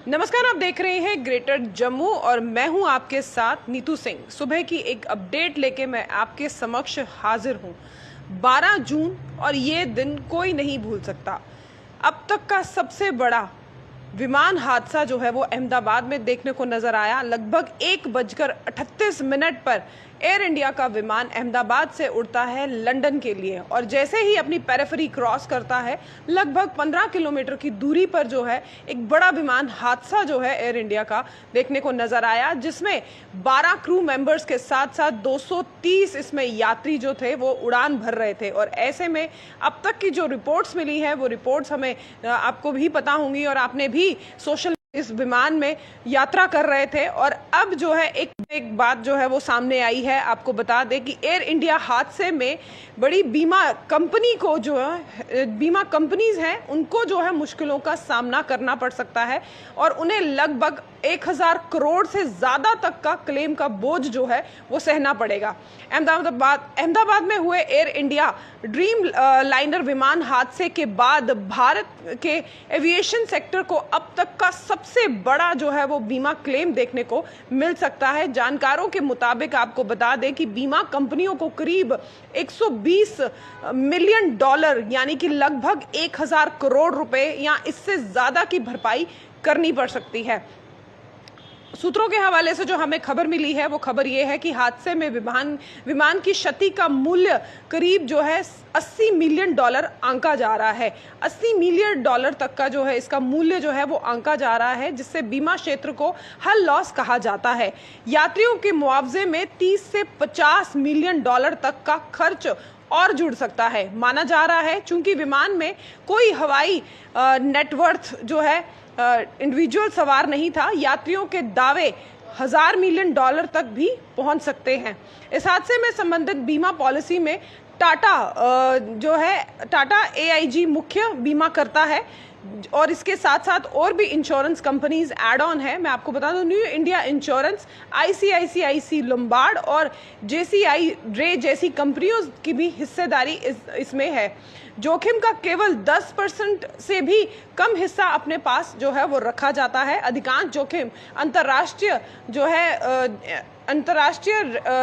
नमस्कार, आप देख रहे हैं ग्रेटर जम्मू और मैं हूं आपके साथ नीतू सिंह। सुबह की एक अपडेट लेके मैं आपके समक्ष हाजिर हूं। 12 जून और ये दिन कोई नहीं भूल सकता। अब तक का सबसे बड़ा विमान हादसा जो है वो अहमदाबाद में देखने को नजर आया। लगभग 1:38 पर एयर इंडिया का विमान अहमदाबाद से उड़ता है लंदन के लिए और जैसे ही अपनी पेरिफेरी क्रॉस करता है लगभग 15 किलोमीटर की दूरी पर जो है एक बड़ा विमान हादसा जो है एयर इंडिया का देखने को नजर आया, जिसमें 12 क्रू मेंबर्स के साथ साथ 230 इसमें यात्री जो थे वो उड़ान भर रहे थे। और ऐसे में अब तक की जो रिपोर्ट्स मिली है वो रिपोर्ट्स हमें आपको भी पता होंगी और आपने भी सोशल इस विमान में यात्रा कर रहे थे। और अब जो है एक बात जो है वो सामने आई है। आपको बता दें कि एयर इंडिया हादसे में बड़ी बीमा कंपनी को जो है बीमा कंपनीज हैं उनको जो है मुश्किलों का सामना करना पड़ सकता है और उन्हें लगभग 1000 करोड़ से ज़्यादा तक का क्लेम का बोझ जो है वो सहना पड़ेगा। अहमदाबाद में हुए एयर इंडिया ड्रीम लाइनर विमान हादसे के बाद भारत के एविएशन सेक्टर को अब तक का सबसे बड़ा जो है वो बीमा क्लेम देखने को मिल सकता है। जानकारों के मुताबिक आपको बता दें कि बीमा कंपनियों को करीब 120 मिलियन डॉलर यानी कि लगभग 1000 करोड़ रुपए या इससे ज़्यादा की भरपाई करनी पड़ सकती है। सूत्रों के हवाले से जो हमें खबर मिली है वो खबर ये है कि हादसे में विमान की क्षति का मूल्य करीब जो है 80 मिलियन डॉलर आंका जा रहा है। 80 मिलियन डॉलर तक का जो है इसका मूल्य जो है वो आंका जा रहा है, जिससे बीमा क्षेत्र को हल लॉस कहा जाता है। यात्रियों के मुआवजे में 30 से 50 मिलियन डॉलर तक का खर्च और जुड़ सकता है माना जा रहा है। चूंकि विमान में कोई हवाई नेटवर्थ जो है इंडिविजुअल सवार नहीं था, यात्रियों के दावे 1000 मिलियन डॉलर तक भी पहुंच सकते हैं। इस हादसे में संबंधित बीमा पॉलिसी में टाटा AIG मुख्य बीमा करता है और इसके साथ साथ और भी इंश्योरेंस कंपनीज ऐड ऑन है। मैं आपको बता दूं, new India insurance, ICICI Lombard और JCI रे जैसी कंपनियों की भी हिस्सेदारी इसमें है। जोखिम का केवल 10% से भी कम हिस्सा अपने पास जो है वो रखा जाता है। अधिकांश जोखिम अंतर्राष्ट्रीय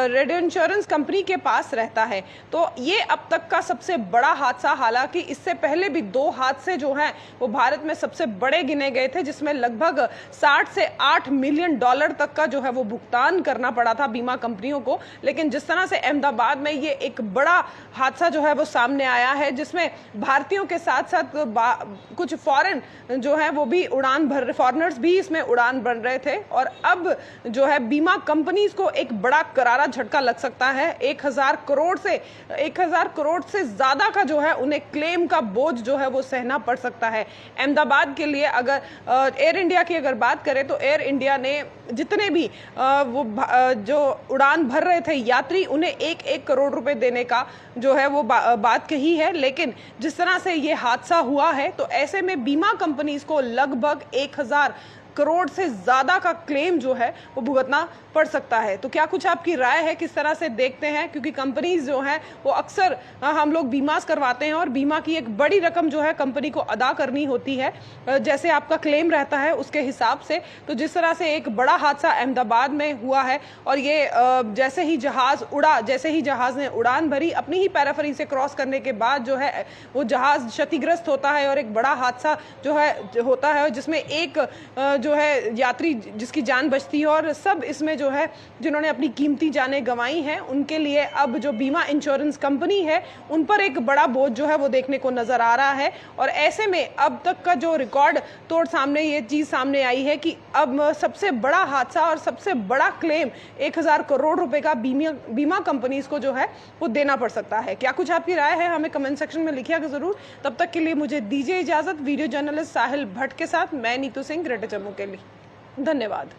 रेड इंश्योरेंस कंपनी के पास रहता है। तो ये अब तक का सबसे बड़ा हादसा, हालांकि इससे पहले भी 2 हादसे जो हैं वो भारत में सबसे बड़े गिने गए थे, जिसमें लगभग 60 से 8 मिलियन डॉलर तक का जो है वो भुगतान करना पड़ा था बीमा कंपनियों को। लेकिन जिस तरह से अहमदाबाद में ये एक बड़ा हादसा जो है वो सामने आया है, जिसमें भारतीयों के साथ साथ कुछ फॉरेन जो है वो भी फॉरेनर्स भी इसमें उड़ान भर रहे थे और अब जो है बीमा कंपनी को एक बड़ा करारा झटका लग सकता है। 1000 करोड़ से ज्यादा का जो है उन्हें क्लेम का बोझ जो है वो सहना पड़ सकता है। अहमदाबाद के लिए अगर एयर इंडिया की अगर बात करें तो एयर इंडिया ने जितने भी जो उड़ान भर रहे थे यात्री, उन्हें 1-1 करोड़ रुपए देने का जो है वो बात कही है। लेकिन जिस तरह से ये हादसा हुआ है तो ऐसे में बीमा कंपनीज को लगभग 1000 करोड़ से ज्यादा का क्लेम जो है वो भुगतना पड़ सकता है। तो क्या कुछ आपकी राय है, किस तरह से देखते हैं? क्योंकि कंपनीज जो हैं वो अक्सर हम लोग बीमास करवाते हैं और बीमा की एक बड़ी रकम जो है कंपनी को अदा करनी होती है जैसे आपका क्लेम रहता है उसके हिसाब से। तो जिस तरह से एक बड़ा हादसा अहमदाबाद में हुआ है और ये जैसे ही जहाज ने उड़ान भरी, अपनी ही पैराफरी से क्रॉस करने के बाद जो है वो जहाज क्षतिग्रस्त होता है और एक बड़ा हादसा जो है होता है जिसमें एक जो है यात्री जिसकी जान बचती है और सब इसमें जो है जिन्होंने अपनी कीमती जानें गंवाई हैं उनके लिए अब जो बीमा इंश्योरेंस कंपनी है उन पर एक बड़ा बोझ जो है वो देखने को नजर आ रहा है। और ऐसे में अब तक का जो रिकॉर्ड तोड़ ये चीज सामने आई है कि अब सबसे बड़ा हादसा और सबसे बड़ा क्लेम 1000 करोड़ रुपए का बीमा कंपनीज को जो है वो देना पड़ सकता है। क्या कुछ आपकी राय है, हमें कमेंट सेक्शन में लिखिएगा जरूर। तब तक के लिए मुझे दीजिए इजाजत। वीडियो जर्नलिस्ट साहिल भट्ट के साथ मैं नीतू सिंह, ग्रेटर जम्मू के लिए। धन्यवाद।